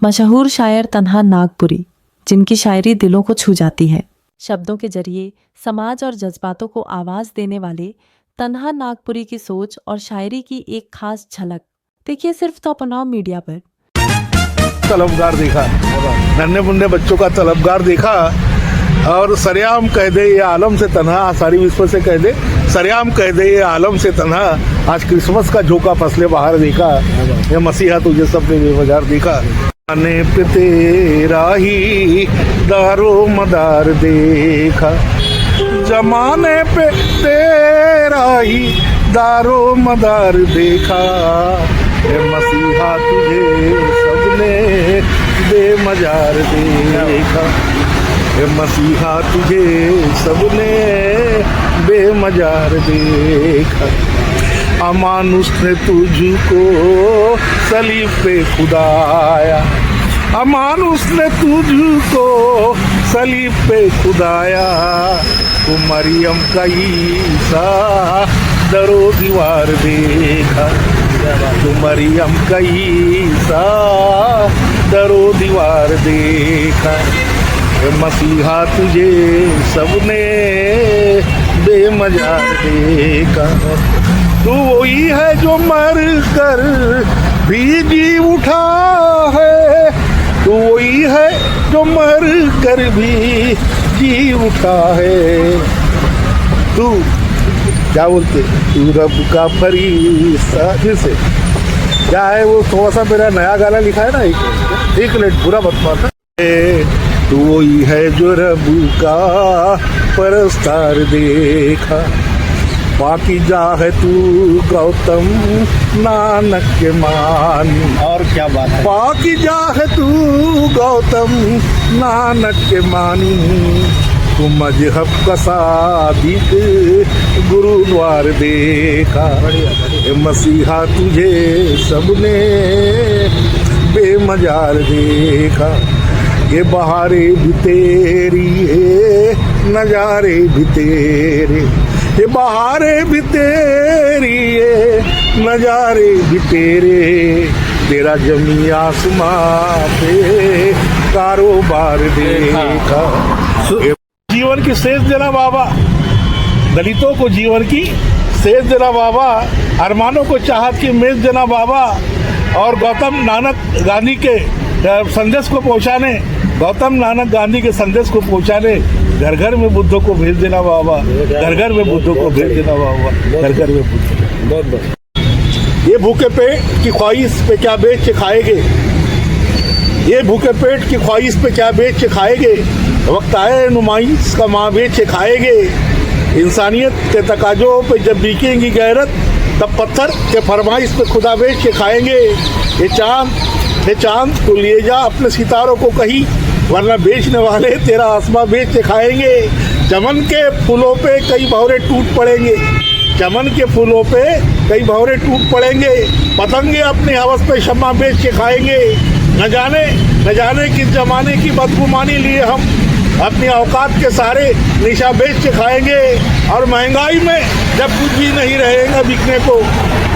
मशहूर शायर तन्हा नागपुरी, जिनकी शायरी दिलों को छू जाती है। शब्दों के जरिए समाज और जज्बातों को आवाज देने वाले तन्हा नागपुरी की सोच और शायरी की एक खास झलक देखिए सिर्फ टॉप नाउ मीडिया पर। तलबगार देखा, नन्हे मुन्ने बच्चों का तलबगार देखा और सरेआम कह दे ये आलम से तन्हा, सारी विश्व से कह दे सरेआम कह दे ये आलम से तन्हा। आज क्रिसमस का झोंका फसले बाहर देखा, ये मसीहा तुझे सबने बेवजार देखा। आने पे तेरा ही दारो मदार देखा, जमाने पे तेरा ही दारो मदार देखा। ये मसीहा तुझे सबने बेमजार देखा, ये मसीहा तुझे सबने बेमजार देखा। अमानुष ने तुझको सलीब पे खुदाया, अमानुष ने तुझको सलीब पे खुदाया। तू मरियम का ईसा दरो दीवार देखा, तू मरियम का ईसा दरो दीवार देखा। मसीहा तुझे सबने बेमजार देखा। तू वही है जो मर कर भी जी उठा है, तू वही है जो मर कर भी जी उठा है। तू क्या बोलते, तू रब का फरिश्ता, फिर से क्या है वो, थोड़ा सा मेरा नया गाना लिखा है ना, एक मिनट बुरा मत मानना। तू वही है जो रब का परस्तार देखा। पाकीज़ा है तू गौतम नानक के मानी, और क्या बात है। पाकीज़ा है तू गौतम नानक के मानी। तू मजहब का सादिक गुरुद्वार देखा। मसीहा तुझे सबने बेमजार देखा। ये बहारे भी तेरी है, नजारे भी तेरे, ये बहारे भी तेरी है, नजारे भी तेरे। तेरा जमी आसमां पे कारोबार देखा। जीवन की सेज देना बाबा, दलितों को जीवन की सेज देना बाबा, अरमानों को चाहत की मेज देना बाबा, और गौतम नानक गांधी के संदेश को पहुंचाने, गौतम नानक गांधी के संदेश को पहुंचाने घर घर में बुद्धों को भेज देना बाबा, घर घर में बुद्धों को भेज देना बाबा, घर घर में बुद्ध। बहुत बहुत। ये भूखे पेट की ख्वाहिश पे क्या बेच के खाएंगे, ये भूखे पेट की ख्वाहिश पे क्या बेच के खाएंगे। वक्त आए नुमाइश का माँ बेच के खाएंगे। इंसानियत के तकाजों पे जब बिकेंगी गैरत, तब पत्थर के फरमाइश पे खुदा बेच के खाएंगे। ये चांद को लिए जा अपने सितारों को कहीं, वरना बेचने वाले तेरा आसमां बेच के खाएंगे। चमन के फूलों पे कई भंवरे टूट पड़ेंगे, चमन के फूलों पे कई भंवरे टूट पड़ेंगे। पतंगे अपनी हवस पे शम्मा बेच के खाएंगे। न जाने किस जमाने की बदगुमानी लिए हम अपनी औकात के सारे निशा बेच के खाएंगे। और महंगाई में जब कुछ भी नहीं रहेगा बिकने को,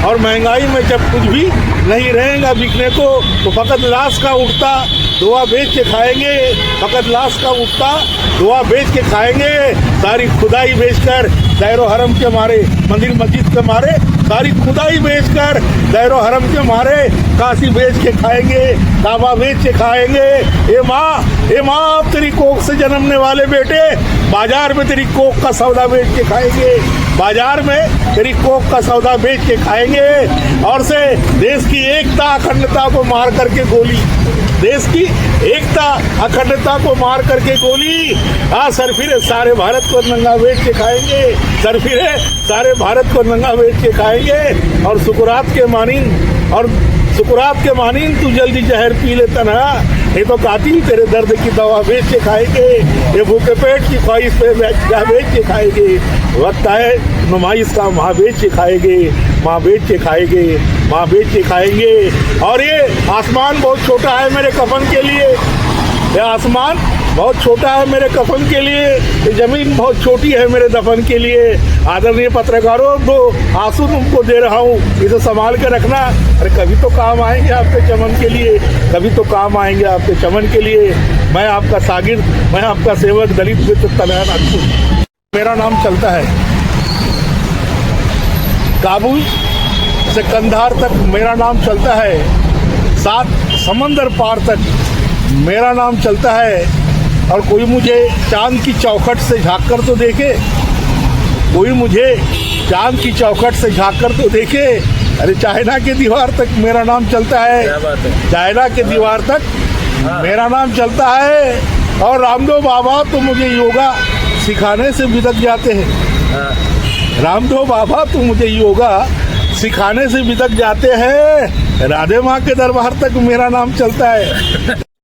और महंगाई में जब कुछ भी नहीं रहेगा बिकने को, तो फकत लाश का उठता दुआ बेच के खाएंगे। फकत लाश का उठता दुआ बेच के खाएंगे। सारी खुदाई बेचकर दैरो हरम के मारे, मंदिर मस्जिद के मारे, सारी खुदाई बेचकर दैरो हरम के मारे, काशी बेच के खाएंगे, काबा बेच के खाएंगे। ए माँ अब तेरी कोख से जन्मने वाले बेटे बाजार में तेरी कोख का सौदा बेच के खाएंगे, बाजार में तेरी कोख का सौदा बेच के खाएंगे। और से देश की एकता अखंडता को मार करके गोली, देश की एकता अखंडता को मार करके गोली। सरफिरे सारे भारत को नंगा बेच के खाएंगे, सरफिरे सारे भारत को नंगा बेच के खाएंगे। और सुकुरात के मानीन तू जल्दी जहर पी ले तन्हा, ये तो कातिल तेरे दर्द की दवा बेच के खाएंगे। ये भूखे पेट की ख्वाहिश पे क्या बेच के खाएंगे। वक्त आए नुमाइश का माँ बेच के खाएंगे, माँ बेच के खाएंगे, माँ बेच के खाएंगे। और ये आसमान बहुत छोटा है मेरे कफन के लिए, ये आसमान बहुत छोटा है मेरे कफन के लिए, ये जमीन बहुत छोटी है मेरे दफन के लिए। आदरणीय पत्रकारों, दो आंसू तुमको दे रहा हूँ, इसे संभाल के रखना। अरे कभी तो काम आएंगे आपके चमन के लिए, कभी तो काम आएंगे आपके चमन के लिए। मैं आपका सागिर्द, मैं आपका सेवक, दलित मित्र तनहा नागपुरी। मेरा नाम चलता है काबुल से कंधार तक, मेरा नाम चलता है 7 समंदर पार तक, मेरा नाम चलता है। और कोई मुझे चांद की चौखट से झांक कर तो देखे, कोई मुझे चांद की चौखट से झांक कर तो देखे। अरे चाइना के दीवार तक मेरा नाम चलता है, चाइना के दीवार तक मेरा नाम चलता है। और रामदेव बाबा तो मुझे योगा सिखाने से बिदक जाते हैं, रामदेव बाबा तो मुझे योगा सिखाने से बिदक जाते हैं। राधे माँ के दरबार तक मेरा नाम चलता है।